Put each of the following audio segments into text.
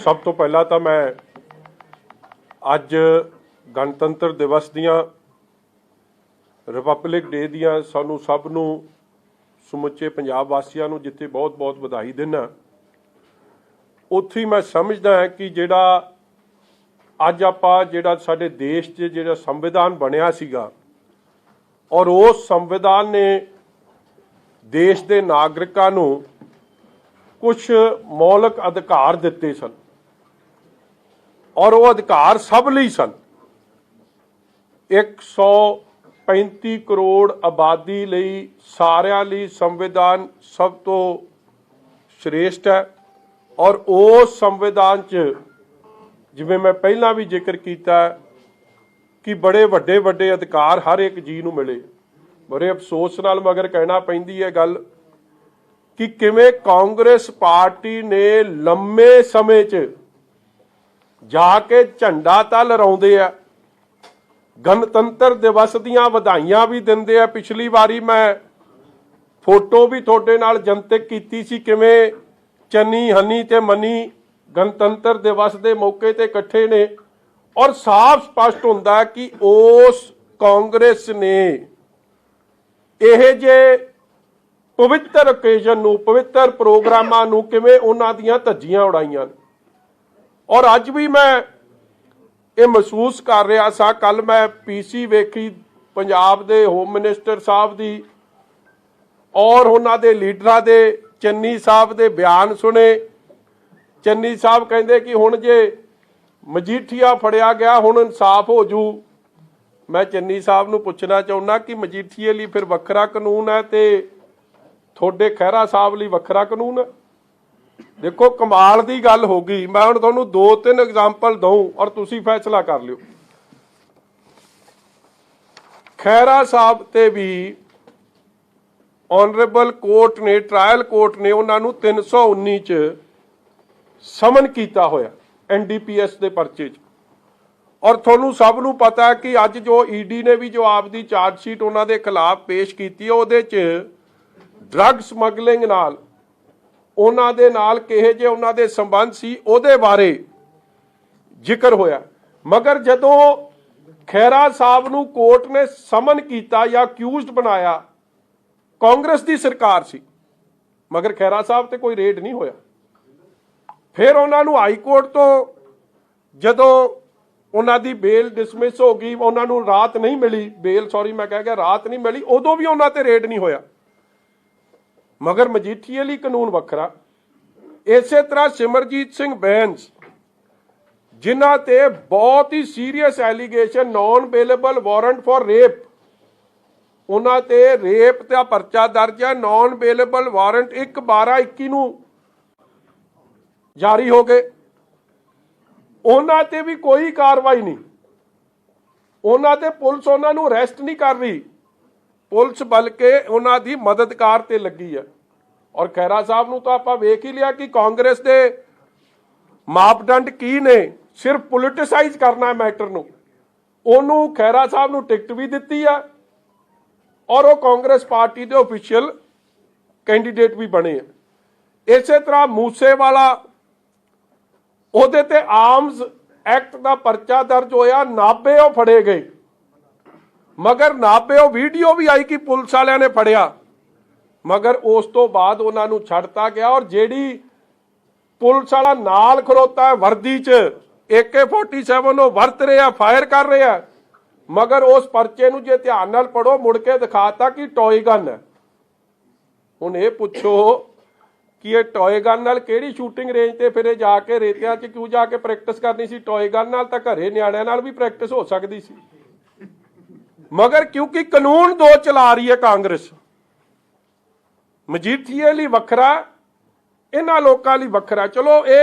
सब तो पहला तो मैं अज गणतंत्र दिवस दियां रिपब्लिक डे दियां सानू सब नू समुचे पंजाब वासियों नू जिथे बहुत बहुत बधाई देना। उत्थे मैं समझदा है कि जिहड़ा अज आपां जिहड़ा साडे देश 'च जिहड़ा संविधान बनिया सीगा और उस संविधान ने देश के नागरिकों नू कुछ मौलिक अधिकार दिते सन और वो अधिकार सब लई सन। 135 करोड़ आबादी लई सारियां लई संविधान सब तो श्रेष्ठ है और उस संविधान च जिवें मैं पहला भी जिक्र किया कि बड़े वड्डे वड्डे अधिकार हर एक जी नूं मिले। बड़े अफसोस नाल मगर कहना पैंदी है गल कि किवें कांग्रेस पार्टी ने लंबे समय च जाके झंडा तां लहराउंदे आ, गणतंत्र दिवस दीआं वधाइयां भी दिंदे आ। पिछली बारी मैं फोटो भी तुहाडे नाल जनतक कीती सी किवें चन्नी हनी ते मनी गणतंत्र दिवस के मौके ते इकट्ठे ने और साफ स्पष्ट हुंदा कि उस कांग्रेस ने इह जे पवित्र ओकेजन नूं पवित्र प्रोग्रामां नूं किवें उन्हां दीआं धज्जियां उड़ाईयां। और अज भी मैं ये महसूस कर रहा सा, कल मैं पीसी वेखी पंजाब दे होम मिनिस्टर साहब दी और उन्हां दे लीडरां दे चन्नी साहब दे बयान सुने। चन्नी साहब कहंदे कि हुण जे मजीठिया फड़िया गया हुण इंसाफ हो जू। मैं चन्नी साहब नूं पुछना चाहुंदा कि मजीठिए लई फिर वखरा कानून है ते थोड़े खैरा साहब लई वखरा कानून है। देखो कमाल की गल हो गई। मैं हुण तुहानूं 2-3 एग्जाम्पल दूं और तुसीं फैसला कर लिओ। खैरा साहब ते भी ऑनरेबल कोर्ट ने ट्रायल कोर्ट ने उन्होंने 319 च समन किया होया NDPS के परचे च। और तुहानूं सब नूं पता है कि अज जो ईडी ने भी जो आपकी चार्जशीट उन्होंने खिलाफ पेश की है उहदे च ड्रग समगलिंग नाल उन्हां दे नाल किहे जे उन्हां दे संबंध सी उहदे बारे जिक्र होया। मगर जदों खैरा साहब नूं कोर्ट ने समन किया या अक्यूज्ड बनाया कांग्रेस की सरकार सी, मगर खैरा साहब ते कोई रेड नहीं होया। फिर उन्होंने हाई कोर्ट तो जदों उन्हां दी बेल डिसमिस हो गई, उन्होंने राहत नहीं मिली, बेल सॉरी मैं कह गया राहत नहीं मिली, उदों भी उन्हां ते रेड नहीं होया। मगर मजीठीए लई कानून वखरा। इसे तरह सिमरजीत सिंह बैंस जिन्हां ते बहुत ही serious allegation non bailable warrant for rape, उन्हां ते रेप का परचा दर्ज है, नॉन बेलेबल वारंट 1/12/21 नूं जारी हो गए। उन्हां ते भी कोई कार्रवाई नहीं, उन्हां ते पुलिस उन्हां नूं अरेस्ट नहीं कर रही, पुलिस बल्कि उन्हां दी मददगार ते लगी है। और खैरा साहब नूं तो आपां वेख ही लिया कि कांग्रेस दे मापदंड की ने, सिर्फ पोलिटिसाइज करना है मैटर नूं। उन्होंने खैरा साहब नूं टिकट भी दिती है और वो कांग्रेस पार्टी के ऑफिशियल कैंडीडेट भी बने हैं। इसे तरह मूसेवाला उहदे ते आर्म्स एक्ट का परचा दर्ज होया, नाभे वो फड़े गए, मगर नाभे वो वीडियो भी आई कि पुलिस वालियां ने फड़िया, मगर उस तो बाद उन्होंने छड्डता गया। और जेड़ी पुलिस वाला नाल खड़ोता है वर्दी च AK-47 वो वरत रहा फायर कर रहा है, मगर उस परचे नूं जे ध्यान नाल पढ़ो मुड़ के दिखाता कि टॉय गन है। हुण ये पुछो कि ये टॉय गन नाल किहड़ी शूटिंग रेंज ते फिर जाके रेतियां च क्यों जाके प्रैक्टिस करनी सी? टॉय गन नाल तां घरे निआणिआं नाल भी प्रैक्टिस हो सकदी सी, मगर क्योंकि कानून दो चला रही है कांग्रेस, मजीठीए लई वखरा, इन्हां लोकां लई वखरा। चलो ये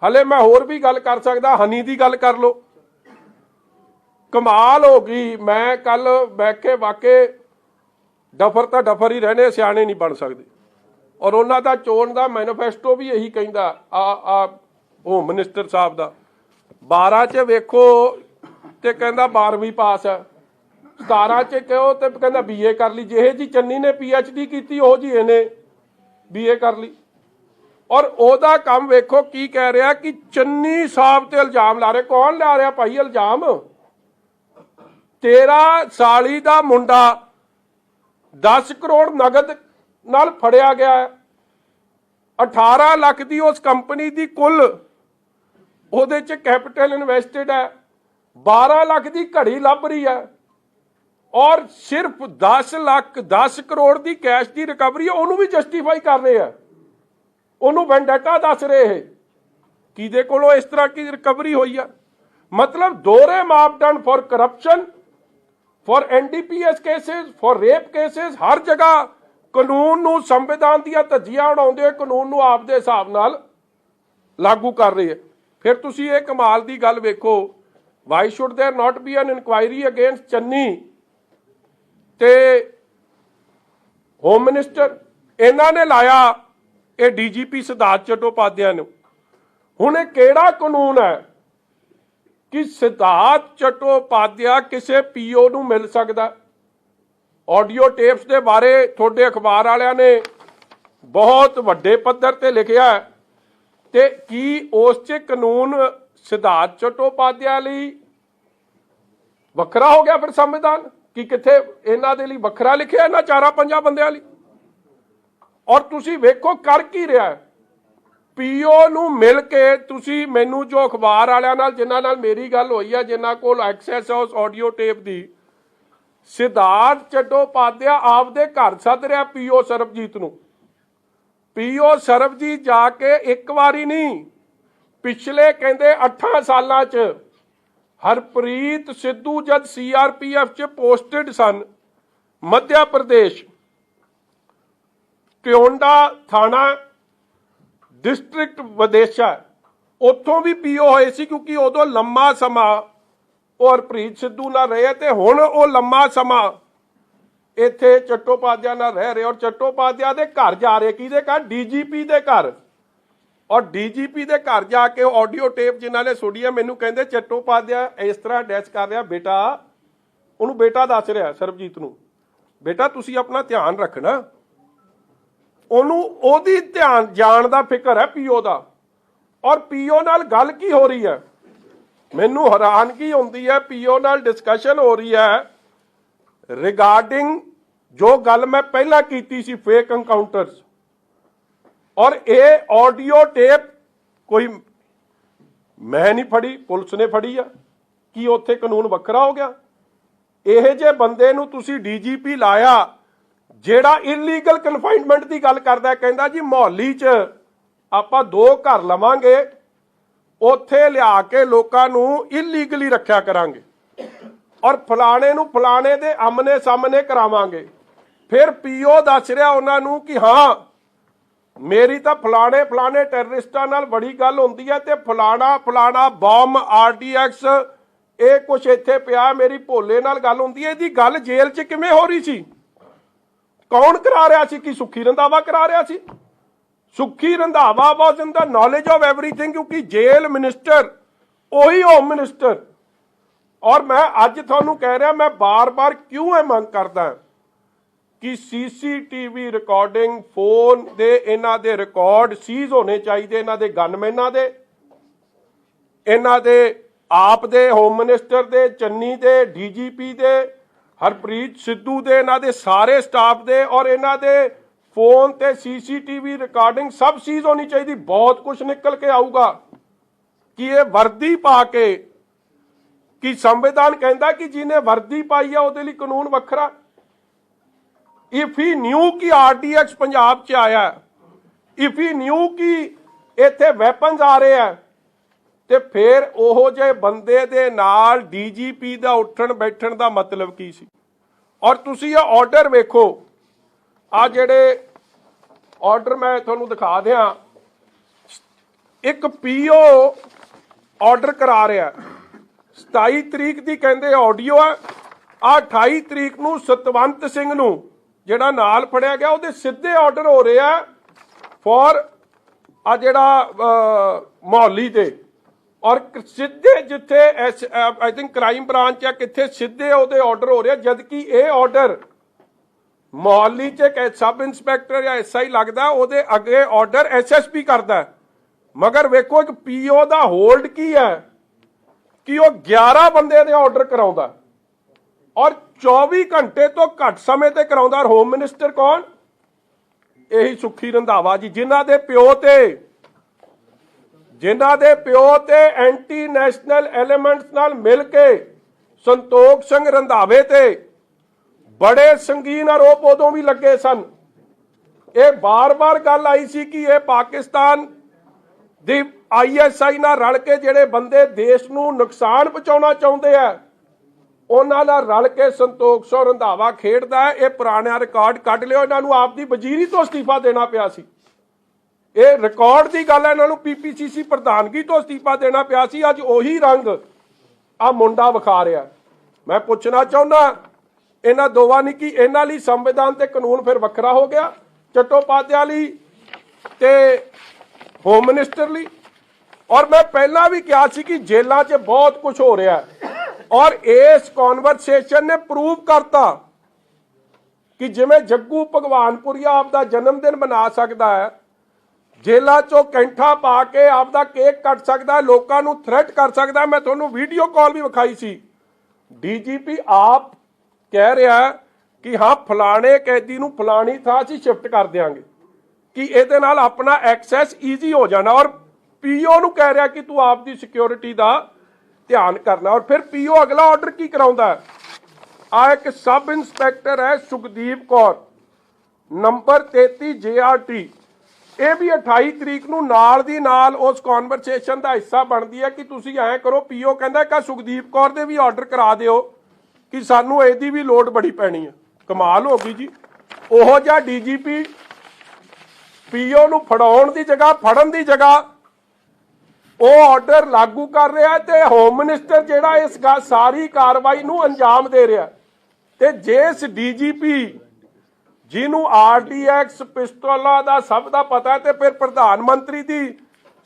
हले मैं होर भी गल कर सकदा, हनी दी गल कर लो, कमाल हो गई। मैं कल बैठे वाके डफर तो डफर ही रहने, सियाणे नहीं बन सकते। और उन्हों का चोण का मैनीफेस्टो भी यही कहता होम मिनिस्टर साहब का 12 च वेखो तो कहता 12वीं पास है, 17 च कहो तो कहता BA कर ली। जिहे जी चन्नी ने PhD की हो जी इन्हें BA कर ली। ਔਰ ਉਹਦਾ ਕੰਮ ਵੇਖੋ ਕੀ ਕਹਿ ਰਿਹਾ ਕਿ ਚੰਨੀ ਸਾਹਿਬ ਤੇ ਇਲਜ਼ਾਮ ਲਾ ਰਹੇ। ਕੌਣ ਲਾ ਰਿਹਾ ਭਾਈ ਇਲਜ਼ਾਮ? 13 ਸਾਲੀ ਦਾ ਮੁੰਡਾ 10 ਕਰੋੜ ਨਗਦ ਨਾਲ ਫੜਿਆ ਗਿਆ ਹੈ। 18 ਲੱਖ ਦੀ ਉਸ ਕੰਪਨੀ ਦੀ ਕੁੱਲ ਉਹਦੇ ਚ ਕੈਪੀਟਲ ਇਨਵੈਸਟਡ ਹੈ। 12 ਲੱਖ ਦੀ ਘੜੀ ਲੱਭ ਰਹੀ ਹੈ ਔਰ ਸਿਰਫ 10 ਕਰੋੜ ਦੀ ਕੈਸ਼ ਦੀ ਰਿਕਵਰੀ ਉਹਨੂੰ ਵੀ ਜਸਟੀਫਾਈ ਕਰ ਰਹੇ ਆ, ਉਹਨੂੰ ਵੈਂਡੇਟਾ ਦੱਸ ਰਹੇ ਹੈ। ਕਿਹਦੇ ਕੋਲੋਂ ਇਸ ਤਰ੍ਹਾਂ ਦੀ ਰਿਕਵਰੀ ਹੋਈ ਆ? ਮਤਲਬ ਦੋਹਰੇ ਮਾਪਦੰਡ for corruption, for NDPS cases, for rape cases, हर जगह कानून नूं संविधान ਦੀਆਂ ਧੱਜੀਆਂ ਉਡਾਉਂਦੇ ਹੋਏ ਕਾਨੂੰਨ ਨੂੰ ਆਪ ਦੇ ਹਿਸਾਬ ਨਾਲ ਲਾਗੂ ਕਰ ਰਹੀ ਹੈ। ਫਿਰ ਤੁਸੀਂ ਇਹ ਕਮਾਲ ਦੀ ਗੱਲ ਵੇਖੋ, why should there not be an inquiry against Channi ਤੇ ਹੋਮ ਮਿਨਿਸਟਰ? ਇਹਨਾਂ ਨੇ ਲਾਇਆ ਇਹ DGP ਸਿਧਾਰਥ ਚਟੋਪਾਧਿਆਏ ਨੂੰ। ਹੁਣ ਇਹ ਕਿਹੜਾ ਕਾਨੂੰਨ ਹੈ कि सिद्धार्थ चट्टोपाध्याय किसी PO ਨੂੰ मिल सकता? ऑडियो टेप्स के बारे थोड़े अखबार वालियां ने बहुत वड्डे पद्धर ते लिखिया है, ते की उस च कानून सिद्धार्थ चट्टोपाध्याय लई वखरा हो गया फिर संविधान? कि किथे इन्हां दे लई वखरा लिखिया इन्हां 4-5 बंदियां लई? और तुसीं वेखो कर की रहा है। PO ਨੂੰ ਮਿਲ ਕੇ ਤੁਸੀਂ ਮੈਨੂੰ ਜੋ ਅਖਬਾਰ ਵਾਲਿਆਂ ਨਾਲ ਜਿਨ੍ਹਾਂ ਨਾਲ ਮੇਰੀ ਗੱਲ ਹੋਈ ਹੈ, ਜਿਨ੍ਹਾਂ ਕੋਲ ਐਕਸੈਸ ਹੈ ਉਸ ਆਡੀਓ ਟੇਪ ਦੀ, ਸਿਧਾਰਥ ਚਟੋਪਾਧਿਆਏ ਆਪਦੇ ਘਰ ਸੱਦ ਰਿਹਾ PO ਸਰਬਜੀਤ ਨੂੰ। PO ਸਰਬਜੀਤ ਜਾ ਕੇ ਇੱਕ ਵਾਰੀ ਨਹੀਂ, ਪਿਛਲੇ ਕਹਿੰਦੇ 8 ਸਾਲਾਂ 'ਚ ਹਰਪ੍ਰੀਤ ਸਿੱਧੂ ਜਦ CRPF 'ਚ ਪੋਸਟਡ ਸਨ, ਮੱਧ ਪ੍ਰਦੇਸ਼ ਟਿਉਂਡਾ ਥਾਣਾ डिस्ट्रिक्ट विदेशा, ਉੱਥੋਂ भी PO ਹੋਏ ਸੀ ਕਿਉਂਕਿ ਉਦੋਂ ਲੰਮਾ ਸਮਾਂ ਉਹ ਹਰਪ੍ਰੀਤ ਸਿੱਧੂ ਨਾਲ ਰਹੇ ਤੇ ਹੁਣ ਉਹ ਲੰਮਾ ਸਮਾਂ ਇੱਥੇ ਚਟੋਪਾਧਿਆਏ ਨਾਲ ਰਹਿ ਰਹੇ ਔਰ ਚਟੋਪਾਧਿਆਏ ਦੇ ਘਰ ਜਾ ਰਹੇ। ਕਿਹਦੇ ਘਰ? DGP ਦੇ ਘਰ। ਔਰ DGP ਦੇ ਘਰ ਜਾ ਕੇ ਆਡੀਓ ਟੇਪ ਜਿਨ੍ਹਾਂ ਨੇ ਸੁਣੀ, ਮੈਨੂੰ ਕਹਿੰਦੇ ਚਟੋਪਾਧਿਆਏ ਇਸ ਤਰ੍ਹਾਂ ਡੈਸ਼ ਕਰ ਰਿਹਾ, ਬੇਟਾ ਉਹਨੂੰ ਬੇਟਾ ਦੱਸ ਰਿਹਾ ਸਰਬਜੀਤ ਨੂੰ, ਬੇਟਾ ਤੁਸੀਂ ਆਪਣਾ ਧਿਆਨ ਰੱਖਣਾ। ਉਹਨੂੰ ਉਹਦੀ ਧਿਆਨ ਜਾਣ ਦਾ ਫਿਕਰ ਹੈ PO ਦਾ। ਔਰ PO ਨਾਲ ਗੱਲ ਕੀ ਹੋ ਰਹੀ ਹੈ? ਮੈਨੂੰ ਹੈਰਾਨਗੀ ਹੁੰਦੀ ਹੈ। PO ਨਾਲ ਡਿਸਕਸ਼ਨ ਹੋ ਰਹੀ ਹੈ ਰਿਗਾਰਡਿੰਗ ਜੋ ਗੱਲ ਮੈਂ ਪਹਿਲਾਂ ਕੀਤੀ ਸੀ, ਫੇਕ ਐਨਕਾਊਂਟਰਸ। ਔਰ ਇਹ ਆਡੀਓ ਟੇਪ ਕੋਈ ਮੈਂ ਨਹੀਂ ਫੜੀ, ਪੁਲਿਸ ਨੇ ਫੜੀ ਆ। ਕੀ ਉੱਥੇ ਕਾਨੂੰਨ ਵੱਖਰਾ ਹੋ ਗਿਆ? ਇਹ ਜੇ ਬੰਦੇ ਨੂੰ ਤੁਸੀਂ DGP ਲਾਇਆ ਜਿਹੜਾ ਇਲੀਗਲ ਕਨਫਾਈਨਮੈਂਟ ਦੀ ਗੱਲ ਕਰਦਾ, ਕਹਿੰਦਾ ਜੀ ਮੁਹੱਲੀ 'ਚ ਆਪਾਂ 2 ਘਰ ਲਵਾਂਗੇ, ਉੱਥੇ ਲਿਆ ਕੇ ਲੋਕਾਂ ਨੂੰ ਇਲੀਗਲੀ ਰੱਖਿਆ ਕਰਾਂਗੇ ਔਰ ਫਲਾਣੇ ਨੂੰ ਫਲਾਣੇ ਦੇ ਆਮਨੇ ਸਾਹਮਣੇ ਕਰਾਵਾਂਗੇ। ਫਿਰ PO ਦੱਸ ਰਿਹਾ ਉਹਨਾਂ ਨੂੰ ਕਿ ਹਾਂ ਮੇਰੀ ਤਾਂ ਫਲਾਣੇ ਟੈਰਰਿਸਟਾਂ ਨਾਲ ਬੜੀ ਗੱਲ ਹੁੰਦੀ ਹੈ ਤੇ ਫਲਾਣਾ ਬੰਬ RDX ਇਹ ਕੁਛ ਇੱਥੇ ਪਿਆ, ਮੇਰੀ ਭੋਲੇ ਨਾਲ ਗੱਲ ਹੁੰਦੀ ਹੈ। ਇਹਦੀ ਗੱਲ ਜੇਲ੍ਹ 'ਚ ਕਿਵੇਂ ਹੋ ਰਹੀ ਸੀ? ਕੌਣ ਕਰਾ ਰਿਹਾ ਸੀ? ਕਿ ਸੁੱਖੀ ਰੰਧਾਵਾ ਕਰਾ ਰਿਹਾ ਸੀ? ਸੁੱਖੀ ਰੰਧਾਵਾ ਵਾਸ ਇਨ ਦਾ ਨੌਲੇਜ ਆਫ ਐਵਰੀਥਿੰਗ, ਕਿਉਂਕਿ ਜੇਲ੍ਹ ਮਿਨਿਸਟਰ ਉਹੀ ਹੋਮ ਮਿਨਿਸਟਰ। ਔਰ ਮੈਂ ਅੱਜ ਤੁਹਾਨੂੰ ਕਹਿ ਰਿਹਾ, ਮੈਂ ਬਾਰ-ਬਾਰ ਕਿਉਂ ਇਹ ਮੰਗ ਕਰਦਾ ਕਿ CCTV ਰਿਕਾਰਡਿੰਗ, ਫੋਨ ਦੇ ਇਹਨਾਂ ਦੇ ਰਿਕਾਰਡ ਸੀਜ਼ ਹੋਣੇ ਚਾਹੀਦੇ, ਇਹਨਾਂ ਦੇ ਗਨਮੈਨਾਂ ਦੇ, ਇਹਨਾਂ ਦੇ ਆਪ ਦੇ, ਹੋਮ ਮਿਨਿਸਟਰ ਦੇ, ਚੰਨੀ ਦੇ, DGP ਦੇ, ਹਰਪ੍ਰੀਤ ਸਿੱਧੂ ਦੇ, ਇਹਨਾਂ ਦੇ ਸਾਰੇ ਸਟਾਫ ਦੇ, ਔਰ ਇਹਨਾਂ ਦੇ ਫੋਨ ਤੇ CCTV ਰਿਕਾਰਡਿੰਗ ਸਭ ਚੀਜ਼ ਹੋਣੀ ਚਾਹੀਦੀ। ਬਹੁਤ ਕੁਝ ਨਿਕਲ ਕੇ ਆਊਗਾ ਕਿ ਇਹ ਵਰਦੀ ਪਾ ਕੇ, ਕਿ ਸੰਵਿਧਾਨ ਕਹਿੰਦਾ ਕਿ ਜਿਹਨੇ ਵਰਦੀ ਪਾਈ ਆ ਉਹਦੇ ਲਈ ਕਾਨੂੰਨ ਵੱਖਰਾ। ਇਫ ਹੀ ਨਿਊ ਕਿ RDX ਪੰਜਾਬ 'ਚ ਆਇਆ, ਇਫ ਹੀ ਨਿਊ ਕਿ ਇੱਥੇ ਵੈਪਨਸ ਆ ਰਹੇ ਆ, ਤੇ ਫਿਰ ਉਹੋ ਜਿਹੇ ਬੰਦੇ ਦੇ ਨਾਲ DGP ਦਾ ਉੱਠਣ ਬੈਠਣ ਦਾ ਮਤਲਬ ਕੀ ਸੀ? ਔਰ ਤੁਸੀਂ ਇਹ ਆਰਡਰ ਵੇਖੋ, ਆ ਜਿਹੜੇ ਆਰਡਰ ਮੈਂ ਤੁਹਾਨੂੰ ਦਿਖਾ ਦਿਆਂ, ਇੱਕ PO ਆਰਡਰ ਕਰਾ ਰਿਹਾ 27 ਤਰੀਕ ਦੀ ਕਹਿੰਦੇ ਆਡੀਓ ਹੈ। ਆ 28 ਤਰੀਕ ਨੂੰ ਸਤਵੰਤ ਸਿੰਘ ਨੂੰ ਜਿਹੜਾ ਨਾਲ ਫੜਿਆ ਗਿਆ ਉਹਦੇ ਸਿੱਧੇ ਆਰਡਰ ਹੋ ਰਿਹਾ ਫॉर ਆ ਜਿਹੜਾ ਮੁਹੱਲੀ ਦੇ, ਔਰ ਸਿੱਧੇ ਜਿੱਥੇ ਆਈ ਥਿੰਕ ਕ੍ਰਾਈਮ ਬ੍ਰਾਂਚ ਆ ਕਿੱਥੇ ਸਿੱਧੇ ਉਹਦੇ ਆਰਡਰ ਹੋ ਰਿਹਾ, ਜਦਕਿ ਇਹ ਆਰਡਰ मोहाली च एक सब इंस्पैक्टर या SI लगता, ਉਹਦੇ ਅੱਗੇ ਆਰਡਰ SSP करता है, मगर वेखो एक PO ਦਾ होल्ड की है कि वो 11 ਬੰਦੇ ਦੇ ਆਰਡਰ ਕਰਾਉਂਦਾ और 24 घंटे तो घट समय ते कराਉਂਦਾ। और होम मिनिस्टर कौन? यही सुखी रंधावा जी, जिन्हां दे प्यो ते एंटी नैशनल एलीमेंट्स नाल मिल के संतोख सिंह रंधावे ते बड़े संगीन आरोप उदों भी लगे सन। ये बार बार गल आई सी कि ये पाकिस्तान दी ISI नाल रल के जिहड़े बंदे देश नूं नुकसान पहुंचाउणा चाहुंदे आ, उन्हां नाल रल के संतोख सिंह रंधावा खेडदा है। ये पुराना रिकॉर्ड कढ लिओ, इन्हां नूं आप दी वजीरी तो अस्तीफा देना पिया सी। ये रिकॉर्ड की गल है, इन्हां नूं PPCC प्रधानगी तो अस्तीफा देना पिया सी। अज उही रंग आ मुंडा विखा रहा। मैं पूछना चाहुंदा इन्हां दोवां ने कि इन्हां लई संविधान ते कानून फिर वखरा हो गया, चट्टोपाध्याय लई ते होम मिनिस्टर लई। और मैं पहला भी कहा सी कि जेलों च बहुत कुछ हो रहा है और इस कॉन्वरसेशन ने प्रूव करता कि जिवें जग्गू भगवानपुरिया आपदा जन्मदिन मना सकता है, जेलों चों कैंठा पा के आपदा केक कट सकता है, लोगों को थ्रेट कर सकता है। मैं तुहानूं वीडियो कॉल भी विखाई सी। DGP आप कह रहा है कि हाँ फलाने कैदी नूं फलानी थां असीं शिफ्ट कर देंगे कि इहदे नाल अपना एक्सैस ईजी हो जाना। और PO नूं कह रहा कि तू आपकी सिक्योरिटी का ध्यान करना। और फिर PO अगला ऑर्डर की कराउंदा है। आ एक सब इंस्पैक्टर है सुखदीप कौर, नंबर 33 JRT, ये भी 28 तरीक नूं नाल दी नाल उस कॉन्वरसेशन का हिस्सा बनती है कि तुसीं ऐ करो। PO कहंदा कि सुखदीप कौर दे भी ऑर्डर करा दिओ कि सानूं इहदी भी लोड़ बड़ी पैनी है। कमाल हो गई जी। ओहो जिहा DGP PO नूं फड़ाउण दी जगह, फड़न दी जगह वो ऑर्डर लागू कर रहा है ते होम मिनिस्टर जिहड़ा इस सारी कार्रवाई नूं अंजाम दे रहा है। ते जिस DGP जिन्हों RDX पिस्टलों का सब का पता है, तो फिर प्रधानमंत्री की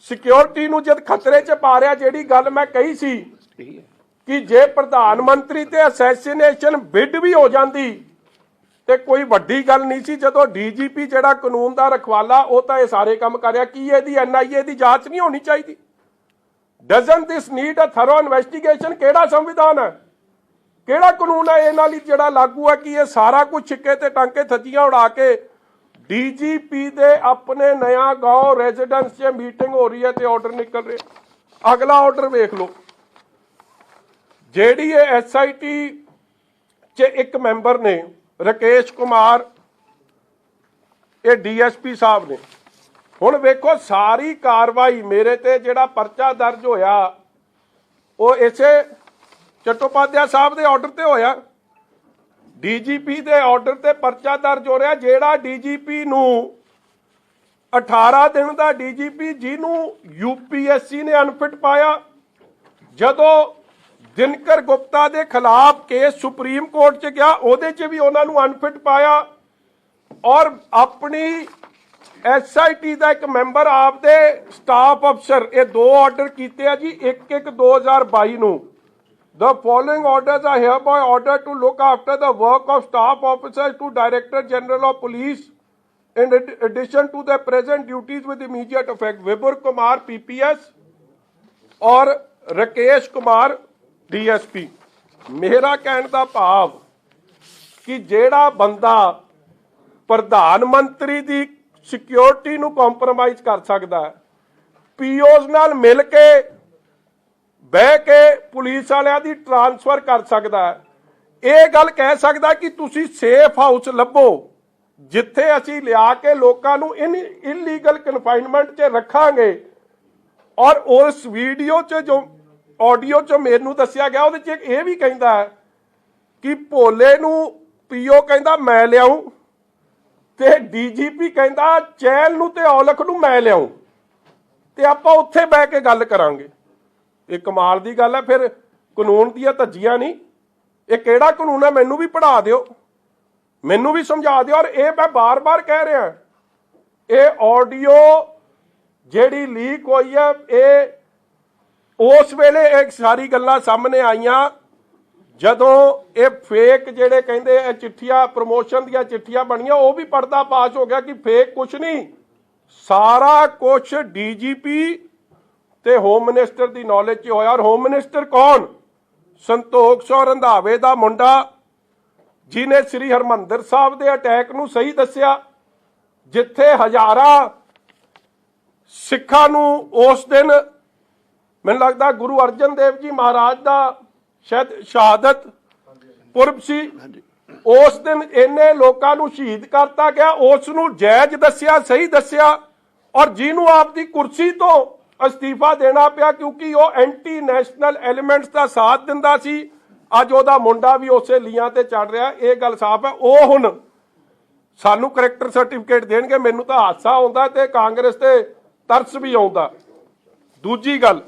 सिक्योरिटी नूं जद खतरे च पा रहा, जिहड़ी गल मैं कही सी कि जे प्रधानमंत्री ते असैसीनेशन बिड भी हो जाती तो कोई वड्डी गल नहीं सी। जदों DGP जिहड़ा कानून का रखवाला वो तो ये सारे काम कर रहा, कि इहदी NIA की जांच नहीं होनी चाहिए? Doesn't this need a thorough investigation? केड़ा संविधान है, केड़ा कानून है इन्हां लई जिहड़ा लागू है कि ये सारा कुछ छिक्के ते टांके थज्जियां उड़ा के DGP दे अपने नया गांव रेजिडेंस च मीटिंग हो रही है तो ऑर्डर निकल रहे। अगला ऑर्डर वेख लो, जेडी SIT च एक मैंबर ने राकेश कुमार, ये DSP साहब ने। हुण वेखो सारी कार्रवाई मेरे ते जिहड़ा परचा दर्ज होया वो इसे चट्टोपाध्याय साहब के ऑर्डर ते होया। DGP के ऑर्डर ते परचा दर्ज हो रहा। जिहड़ा DGP नूं 18 दिन का DGP जिन्हों UPSC ने अनफिट पाया, जदों दिनकर गुप्ता के खिलाफ केस सुप्रीम कोर्ट च गया उहदे च भी उन्होंने अनफिट पाया। और अपनी SIT का एक मैंबर आपदे स्टाफ अफसर, ये 2 ऑर्डर किए जी 1/1/2022 नूं। The following orders are hereby ordered to look after the work of staff officers to Director General of Police in addition to the present duties with immediate effect. विपुर Kumar PPS और Rakesh Kumar DSP। मेरा कहने का भाव कि जेड़ा बंदा प्रधानमंत्री की सिक्योरिटी नूं कॉम्प्रोमाइज कर सकता है, POs नाल मिल के बह के पुलिस वालियां दी ट्रांसफर कर सकता है, ये गल कह सकता कि तुसी सेफ हाउस लभो जिथे असी लिया के लोगों नूं इलीगल कन्फाइनमेंट च रखांगे। और उस वीडियो च जो ऑडियो च मैनूं दस्सिया गया उहदे च ये भी कहंदा है कि भोले नूं PO कहंदा मैं लियाऊं ते DGP कहंदा चैल नूं ते औलख नूं मैं लियाऊं ते आपां उत्थे बह के गल करांगे। ये कमाल की गल है। फिर कानून दियां धज्जियां नहीं, ये केड़ा कानून है मैनू भी पढ़ा दिओ, मैनू भी समझा दिओ। और ये मैं बार बार कह रहा, ये ऑडियो जिहड़ी लीक हुई है, ये उस वेले एक सारी गल्लां सामने आईयां ਜਦੋਂ ਇਹ ਫੇਕ ਜਿਹੜੇ ਕਹਿੰਦੇ ਇਹ ਚਿੱਠੀਆਂ ਪ੍ਰਮੋਸ਼ਨ ਦੀਆਂ ਚਿੱਠੀਆਂ ਬਣੀਆਂ, ਉਹ ਵੀ ਪਰਦਾ ਪਾਸ਼ ਹੋ ਗਿਆ ਕਿ ਫੇਕ ਕੁਛ ਨਹੀਂ, ਸਾਰਾ ਕੁਛ ਡੀਜੀਪੀ ਤੇ ਹੋਮ ਮਿਨਿਸਟਰ ਦੀ ਨੌਲੇਜ 'ਚ ਹੋਇਆ। ਔਰ ਹੋਮ ਮਿਨਿਸਟਰ ਕੌਣ? ਸੰਤੋਖ ਸਿੰਘ ਰੰਧਾਵੇ ਦਾ ਮੁੰਡਾ, ਜਿਹਨੇ ਸ੍ਰੀ ਹਰਮੰਦਰ ਸਾਹਿਬ ਦੇ ਅਟੈਕ ਨੂੰ ਸਹੀ ਦੱਸਿਆ, ਜਿੱਥੇ ਹਜ਼ਾਰਾਂ ਸਿੱਖਾਂ ਨੂੰ ਉਸ ਦਿਨ ਮੈਨੂੰ ਲੱਗਦਾ ਗੁਰੂ ਅਰਜਨ ਦੇਵ ਜੀ ਮਹਾਰਾਜ ਦਾ ਸ਼ਾਇਦ ਸ਼ਹਾਦਤ ਪੁਰਬ ਸੀ, ਉਸ ਦਿਨ ਇੰਨੇ ਲੋਕਾਂ ਨੂੰ ਸ਼ਹੀਦ ਕਰਤਾ ਗਿਆ, ਉਸ ਨੂੰ ਜਾਇਜ਼ ਦੱਸਿਆ, ਸਹੀ ਦੱਸਿਆ। ਔਰ ਜਿਹਨੂੰ ਆਪਦੀ ਕੁਰਸੀ ਤੋਂ ਅਸਤੀਫਾ ਦੇਣਾ ਪਿਆ ਕਿਉਂਕਿ ਉਹ ਐਂਟੀ ਨੈਸ਼ਨਲ ਐਲੀਮੈਂਟਸ ਦਾ ਸਾਥ ਦਿੰਦਾ ਸੀ, ਅੱਜ ਉਹਦਾ ਮੁੰਡਾ ਵੀ ਉਸੇ ਲੀਆਂ ਤੇ ਚੜ ਰਿਹਾ। ਇਹ ਗੱਲ ਸਾਫ਼ ਹੈ। ਉਹ ਹੁਣ ਸਾਨੂੰ ਕਰੈਕਟਰ ਸਰਟੀਫਿਕੇਟ ਦੇਣਗੇ। ਮੈਨੂੰ ਤਾਂ ਹਾਸਾ ਆਉਂਦਾ ਤੇ ਕਾਂਗਰਸ ਤੇ ਤਰਸ ਵੀ ਆਉਂਦਾ। ਦੂਜੀ ਗੱਲ,